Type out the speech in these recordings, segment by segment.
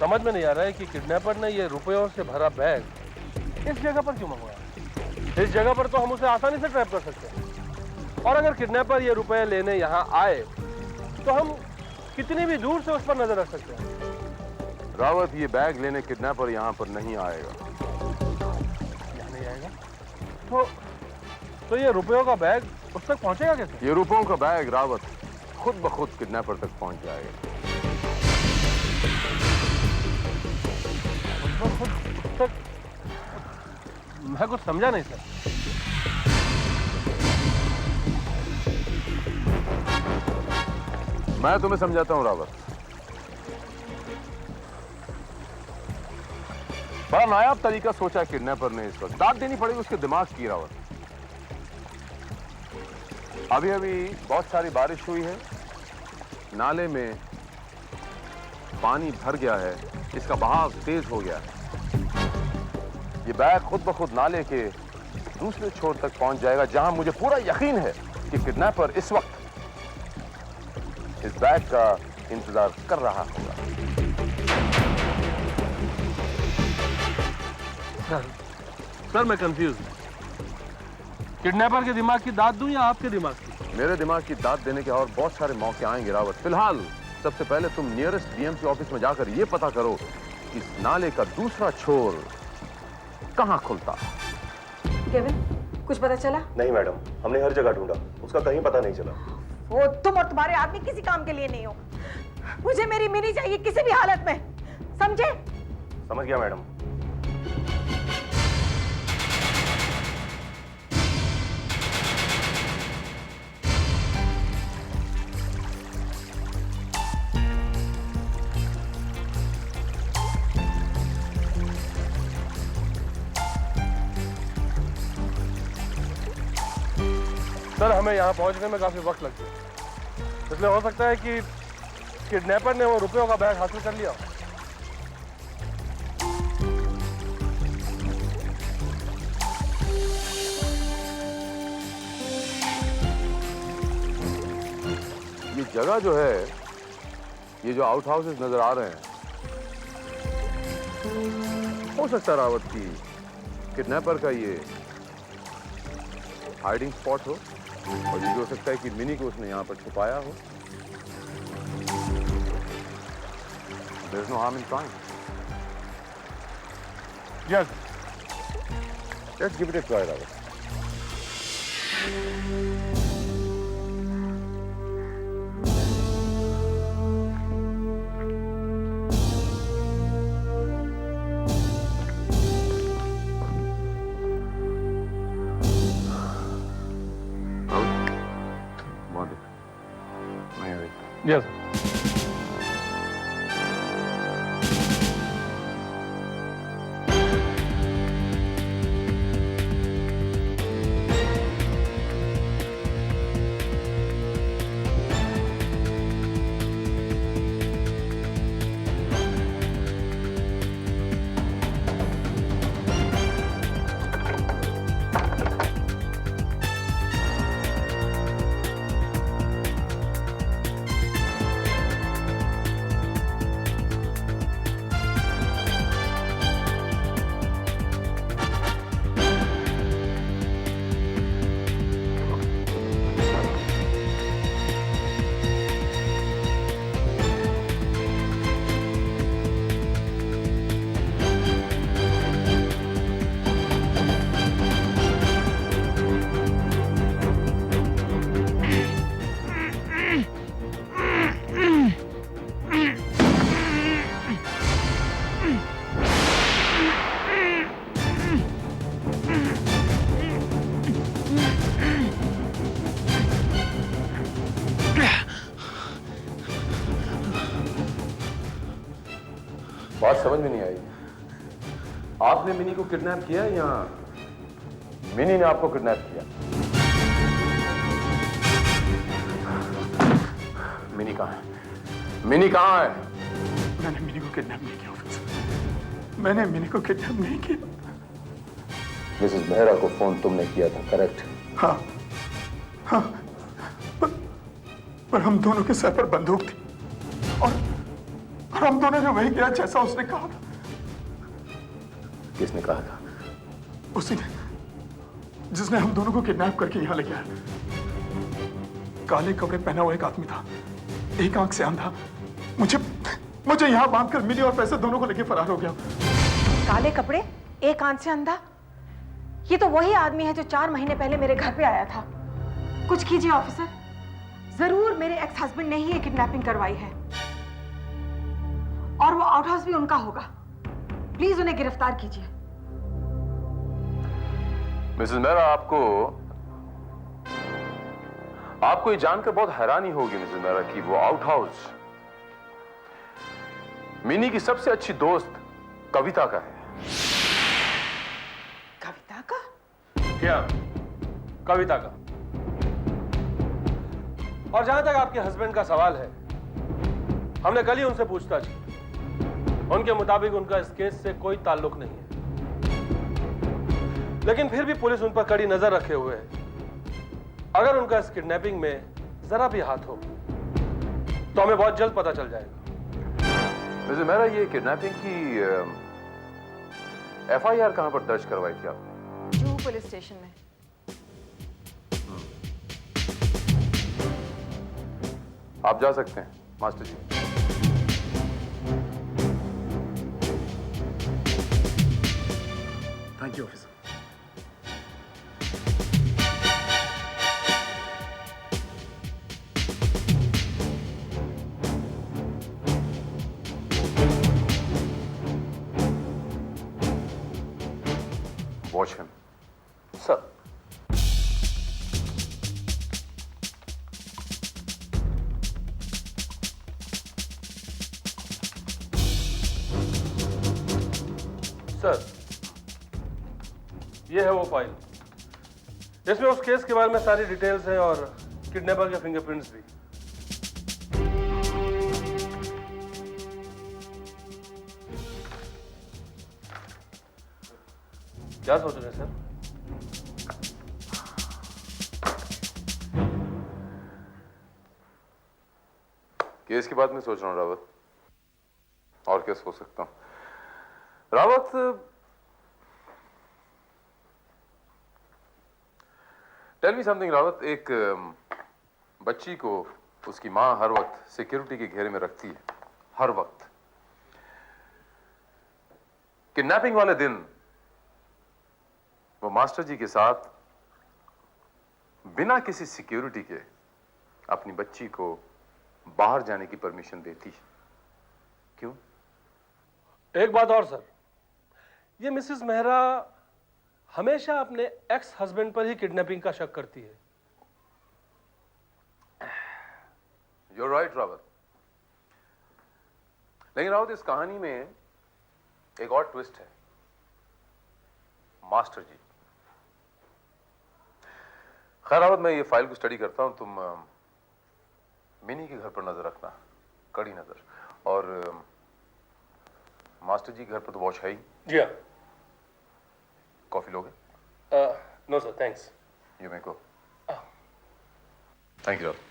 समझ में नहीं आ रहा है कि किडनैपर ने ये रुपयों से भरा बैग इस जगह पर क्यों मंगवाया। इस जगह पर तो हम उसे आसानी से ट्रैप कर सकते हैं, और अगर किडनैपर ये रुपए लेने यहाँ आए तो हम कितनी भी दूर से उस पर नजर रख सकते हैं। रावत, ये बैग लेने किडनैपर यहाँ पर नहीं आएगा। यहाँ नहीं आएगा तो ये रुपयों का बैग उस तक पहुंचेगा कैसे? ये रुपयों का बैग रावत खुद ब खुद किडनैपर तक पहुंच जाएगा। उस तक मैं कुछ समझा नहीं सर। मैं तुम्हें समझाता हूं रावत। बड़ा नायाब तरीका सोचा किडनैपर ने इस वक्त। दाद देनी पड़ेगी उसके दिमाग की रावत। अभी अभी बहुत सारी बारिश हुई है, नाले में पानी भर गया है, इसका बहाव तेज हो गया है। ये बैग खुद ब खुद नाले के दूसरे छोर तक पहुंच जाएगा, जहां मुझे पूरा यकीन है कि किडनैपर इस वक्त इस बैग का इंतजार कर रहा होगा। सर मैं कंफ्यूज हूं। किडनैपर के दिमाग की दाद दूं या आपके दिमाग की? मेरे दिमाग की दाद देने के और बहुत सारे मौके आएंगे रावत। फिलहाल सबसे पहले तुम नियरेस्ट बीएमसी ऑफिस में जाकर यह पता करो कि इस नाले का दूसरा छोर कहां खुलता है। केविन, कुछ पता चला? नहीं मैडम, हमने हर जगह ढूंढा, उसका कहीं पता नहीं चला। वो तुम और तुम्हारे आदमी किसी काम के लिए नहीं हो। मुझे मेरी मिनी चाहिए किसी भी हालत में, समझे? समझ गया मैडम। सर हमें यहाँ पहुँचने में काफी वक्त लग गया, इसलिए हो सकता है कि किडनैपर ने वो रुपयों का बैग हासिल कर लिया। ये जगह जो है, ये जो आउट हाउसेस नजर आ रहे हैं, हो सकता है रावत की किडनैपर का ये हाइडिंग स्पॉट हो, और ये भी हो सकता है कि मिनी को उसने यहां पर छुपाया हो। There's no harm in trying. Yes. Let's give it a try, Ravat. Yes. बात समझ में नहीं आई। आपने मिनी को किडनैप किया या मिनी ने आपको किडनैप किया? मिनी कहाँ है? मिनी कहाँ है? मैंने मिनी को किडनैप नहीं किया ऑफिसर। मैंने मिनी को किडनैप नहीं किया। मिसेस मेहरा को फोन तुमने किया था, करेक्ट? हाँ हाँ, पर हम दोनों के सर पर बंदूक थी और हम दोनों ने वही किया जैसा उसने कहा था। किसने कहा था? उसी ने, जिसने हम दोनों को किडनैप करके यहां ले गया। काले कपड़े पहना हुआ एक आदमी था, एक आंख से अंधा। मुझे यहां बांधकर मिनी और पैसे दोनों को लेके फरार हो गया। काले कपड़े, एक आंख से अंधा, ये तो वही आदमी है जो 4 महीने पहले मेरे घर पे आया था। कुछ कीजिए ऑफिसर, जरूर मेरे एक्स हस्बैंड ने ही ये किडनैपिंग करवाई है और वो आउट हाउस भी उनका होगा। प्लीज उन्हें गिरफ्तार कीजिए। मिसेस मेहरा, आपको ये जानकर बहुत हैरानी होगी मिसेस मेहरा कि वो आउट हाउस मिनी की सबसे अच्छी दोस्त कविता का है। कविता का? क्या? कविता का। और जहां तक आपके हस्बैंड का सवाल है, हमने कल ही उनसे पूछताछ की। उनके मुताबिक उनका इस केस से कोई ताल्लुक नहीं है, लेकिन फिर भी पुलिस उन पर कड़ी नजर रखे हुए है। अगर उनका इस किडनैपिंग में जरा भी हाथ हो तो हमें बहुत जल्द पता चल जाएगा। मिसेस मेहरा, ये किडनैपिंग की एफआईआर कहां पर दर्ज करवाई थी आपने? जूहू पुलिस स्टेशन में। आप जा सकते हैं master ji. Thank you officer. Watch him. Sir. Sir, ये है वो फाइल। इसमें उस केस के बारे में सारी डिटेल्स हैं और किडनैपर के फिंगरप्रिंट्स भी। क्या सोच रहे हैं सर? केस की बात नहीं सोच रहा हूं रावत, और क्या सोच सकता हूं Rawat. Tell me something Rawat. एक बच्ची को उसकी मां हर वक्त सिक्योरिटी के घेरे में रखती है, हर वक्त। किडनैपिंग वाले दिन वो मास्टर जी के साथ बिना किसी सिक्योरिटी के अपनी बच्ची को बाहर जाने की परमिशन देती है। क्यों? एक बात और सर, ये मिसेस मेहरा हमेशा अपने एक्स हस्बैंड पर ही किडनैपिंग का शक करती है। You're right, Rawat. लेकिन रावत, इस कहानी में एक और ट्विस्ट है। मास्टर जी। खैर रावत, मैं ये फाइल को स्टडी करता हूं। तुम मिनी के घर पर नजर रखना, कड़ी नजर। और मास्टर जी के घर पर तो वॉच है ही। जी हाँ। कॉफी लोगे? No sir, thanks. You may go. Thank you Rawat.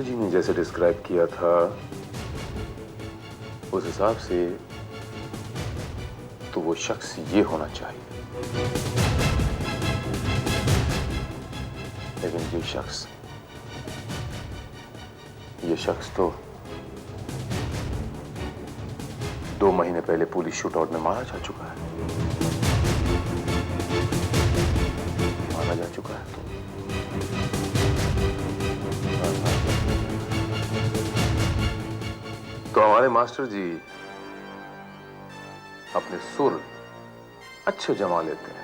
Master जी ने जैसे डिस्क्राइब किया था उस हिसाब से तो वो शख्स ये होना चाहिए, लेकिन ये शख्स तो 2 महीने पहले पुलिस शूटआउट में मारा जा चुका है। मारा जा चुका है तो हमारे मास्टर जी अपने सुर अच्छे जमा लेते हैं।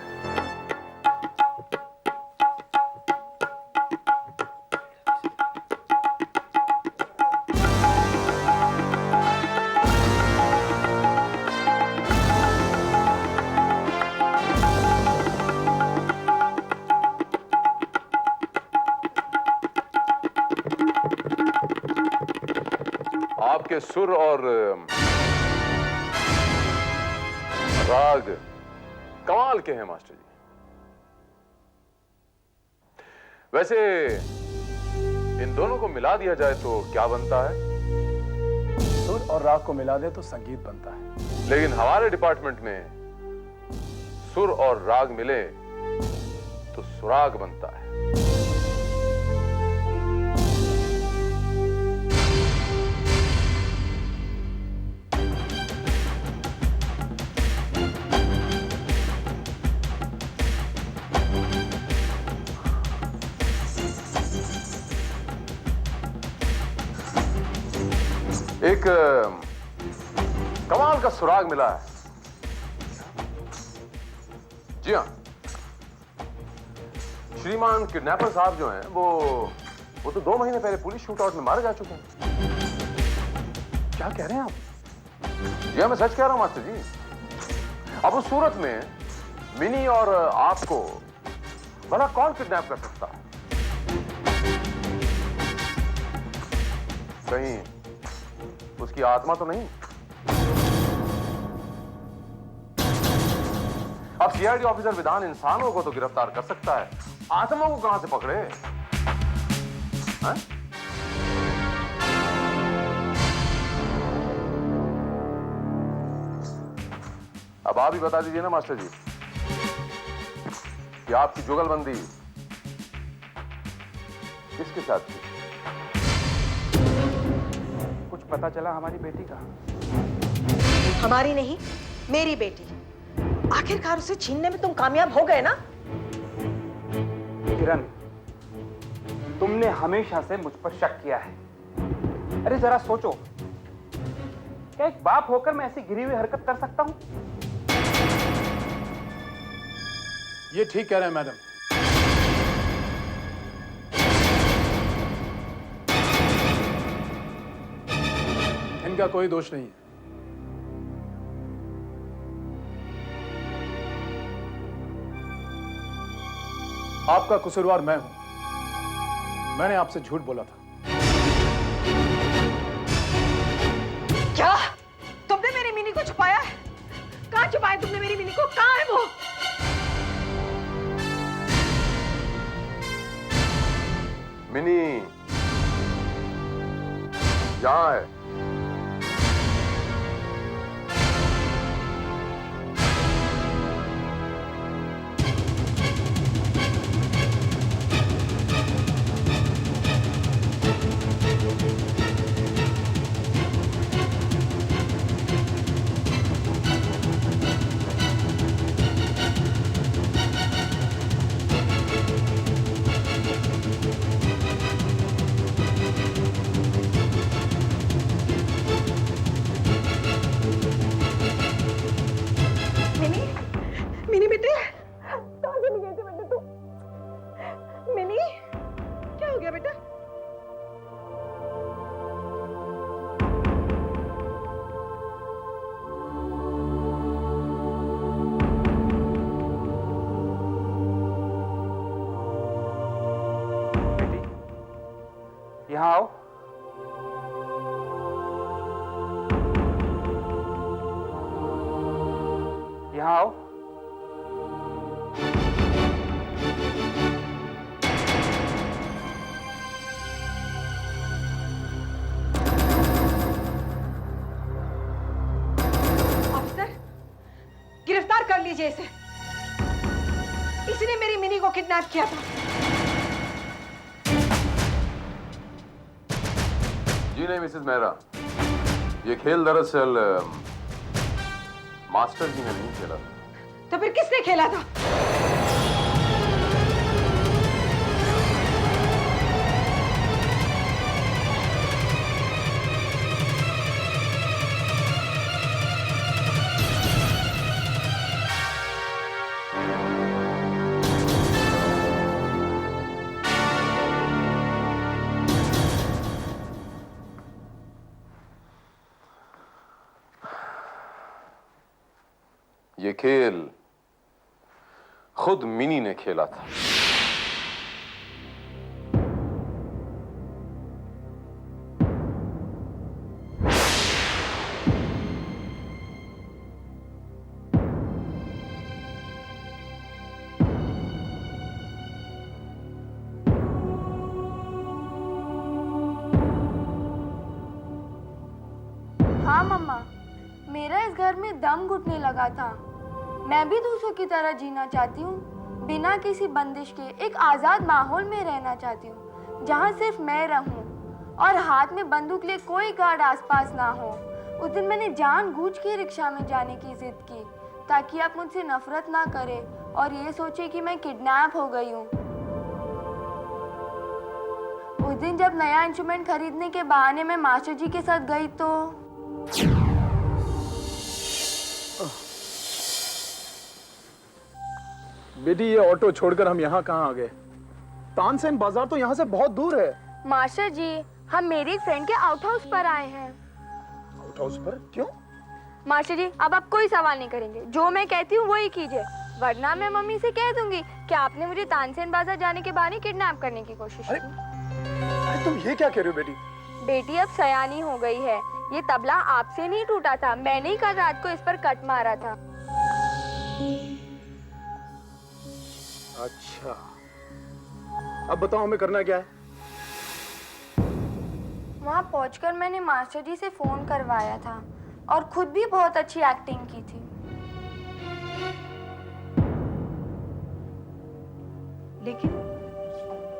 आपके सुर और राग कमाल के हैं मास्टर जी। वैसे इन दोनों को मिला दिया जाए तो क्या बनता है? सुर और राग को मिला दे तो संगीत बनता है। लेकिन हमारे डिपार्टमेंट में सुर और राग मिले तो सुराग बनता है। एक कमाल का सुराग मिला है। जी हां, श्रीमान किडनैपर साहब जो हैं वो तो 2 महीने पहले पुलिस शूटआउट में मारे जा चुके हैं। क्या कह रहे हैं आप? जी हां, मैं सच कह रहा हूं मास्टर जी। अब उस सूरत में मिनी और आपको भला कौन किडनैप कर सकता है? कहीं उसकी आत्मा तो नहीं? अब सीआईडी ऑफिसर विधान इंसानों को तो गिरफ्तार कर सकता है, आत्माओं को कहां से पकड़े? हैं? अब आप ही बता दीजिए ना मास्टर जी कि आपकी जुगलबंदी किसके साथ थी? कुछ पता चला हमारी बेटी का? हमारी नहीं, मेरी बेटी। आखिरकार उसे छीनने में तुम कामयाब हो गए ना? किरण, तुमने हमेशा से मुझ पर शक किया है। अरे जरा सोचो, क्या एक बाप होकर मैं ऐसी गिरी हुई हरकत कर सकता हूं? ये ठीक कह रहे हैं मैडम। इनका कोई दोष नहीं है। आपका कसूरवार मैं हूं। मैंने आपसे झूठ बोला था। क्या तुमने मेरी मिनी को छुपाया है? कहां छुपाया तुमने मेरी मिनी को? कहां है वो? मिनी यहां है। मिनी बेटे, कहां चली गई थी बेटे तू? मिनी, क्या हो गया बेटा? बेटी, यहां आओ। यहां आओ। लीजिए इसे। इसने मेरी मिनी को किडनैप किया था। जी नहीं मिसेस मेहरा, ये खेल दरअसल मास्टर जी ने नहीं खेला। तो फिर किसने खेला था? ये खेल खुद मिनी ने खेला था। हाँ मम्मा, मेरा इस घर में दम घुटने लगा था। मैं भी दूसरों की तरह जीना चाहती हूँ, बिना किसी बंदिश के एक आज़ाद माहौल में रहना चाहती हूँ, जहाँ सिर्फ मैं रहूँ और हाथ में बंदूक ले कोई गार्ड आसपास ना हो। उस दिन मैंने जानबूझ के रिक्शा में जाने की जिद की ताकि आप मुझसे नफरत ना करें और ये सोचे कि मैं किडनैप हो गई हूँ। उस दिन जब नया इंस्ट्रूमेंट खरीदने के बहाने मैं मास्टर जी के साथ गई तो बेटी, ये ऑटो छोड़कर हम यहाँ कहाँ आ गए? तानसेन बाजार तो यहाँ से बहुत दूर है। मास्टर जी, हम मेरी एक फ्रेंड के आउट हाउस पर आए हैं। आउट हाउस पर? क्यों? मास्टर जी, अब आप कोई सवाल नहीं करेंगे, जो मैं कहती हूँ वही कीजिए, वरना मैं मम्मी से कह दूंगी कि आपने मुझे तानसेन बाजार जाने के बहाने किडनैप करने की कोशिश की। अरे तुम ये क्या कह रहे हो बेटी? बेटी अब सयानी हो गई है, ये तबला आपसे नहीं टूटा था, मैंने ही कल रात को इस पर कट मारा था। अच्छा, अब बताओ हमें करना क्या है? वहाँ पहुंचकर मैंने मास्टर जी से फोन करवाया था और खुद भी बहुत अच्छी एक्टिंग की थी। लेकिन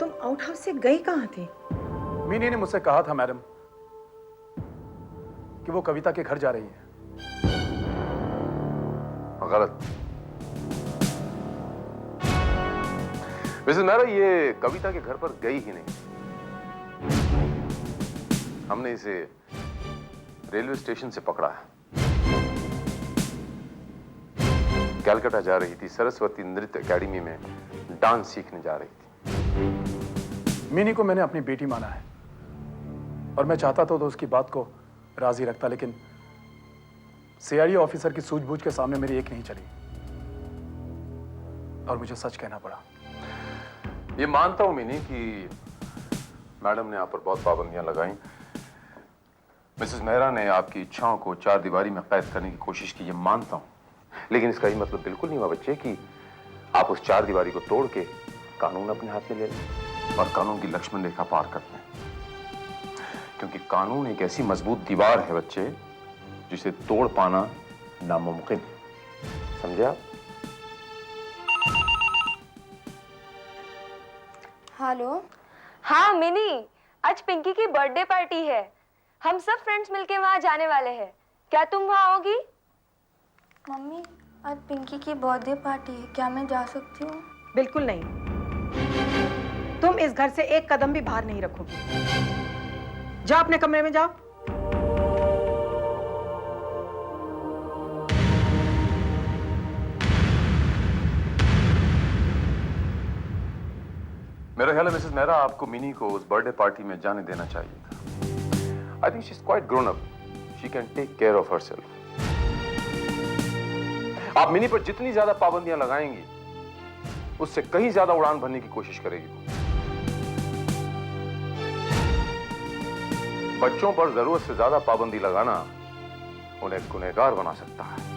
तुम आउट हाउस से गई कहाँ थी? मिनी ने मुझसे कहा था मैडम कि वो कविता के घर जा रही है। गलत। मिसेस मेहरा, ये कविता के घर पर गई ही नहीं। हमने इसे रेलवे स्टेशन से पकड़ा है। कलकत्ता जा रही थी, सरस्वती नृत्य एकेडमी में डांस सीखने जा रही थी। मिनी को मैंने अपनी बेटी माना है और मैं चाहता तो उसकी बात को राजी रखता, लेकिन सीआईडी ऑफिसर की सूझबूझ के सामने मेरी एक नहीं चली और मुझे सच कहना पड़ा। ये मानता हूं मिनी कि मैडम ने आप पर बहुत पाबंदियां लगाई। मिसेस मेहरा ने आपकी इच्छाओं को चार दीवारी में कैद करने की कोशिश की, ये मानता हूं, लेकिन इसका ये मतलब बिल्कुल नहीं हुआ बच्चे कि आप उस चार दीवारी को तोड़ के कानून अपने हाथ में ले लें और कानून की लक्ष्मण रेखा पार कर लें, क्योंकि कानून एक ऐसी मजबूत दीवार है बच्चे जिसे तोड़ पाना नामुमकिन है। समझे आप? हेलो। हाँ मिनी, आज पिंकी की बर्थडे पार्टी है, हम सब फ्रेंड्स मिलके वहाँ जाने वाले हैं, क्या तुम वहाँ आओगी? मम्मी, आज पिंकी की बर्थडे पार्टी है, क्या मैं जा सकती हूँ? बिल्कुल नहीं, तुम इस घर से एक कदम भी बाहर नहीं रखोगी। जाओ अपने कमरे में जाओ। मेरा ख्याल है मिसेस मेहरा, आपको मिनी को उस बर्थडे पार्टी में जाने देना चाहिए था। I think she is quite grown up, she can take care of herself. आप मिनी पर जितनी ज्यादा पाबंदियां लगाएंगी उससे कहीं ज्यादा उड़ान भरने की कोशिश करेगी। बच्चों पर जरूरत से ज्यादा पाबंदी लगाना उन्हें गुनहगार बना सकता है।